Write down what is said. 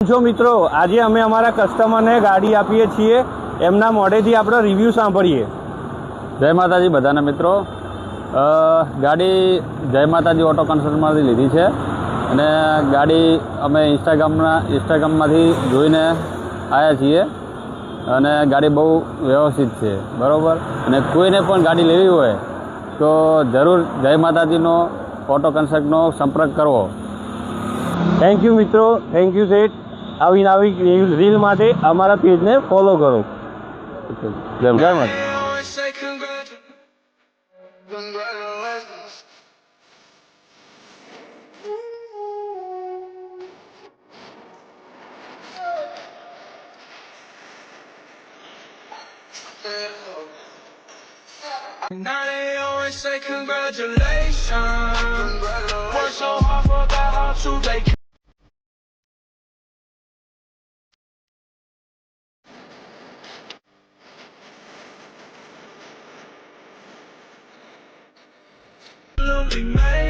જો મિત્રો આજે અમે અમારા કસ્ટમરને ગાડી આપીએ છીએ એમના મોઢેથી આપણો રિવ્યૂ સાંભળીએ। જય માતાજી બધાના મિત્રો। ગાડી જય માતાજી ઓટો કન્સલ્ટમાંથી લીધી છે અને ગાડી અમે ઇન્સ્ટાગ્રામમાંથી જોઈને આવ્યા છીએ અને ગાડી બહુ વ્યવસ્થિત છે, બરાબર। અને કોઈને પણ ગાડી લેવી હોય તો જરૂર જય માતાજીનો ઓટો કન્સલ્ટનો સંપર્ક કરવો। થેન્ક યુ મિત્રો, થેન્ક યુ શેઠ। આવી રીલ માટે અમારા પેજને ફોલો કરો। જય માતા। Now they always say congratulations. Work so hard for that hard to they absolutely made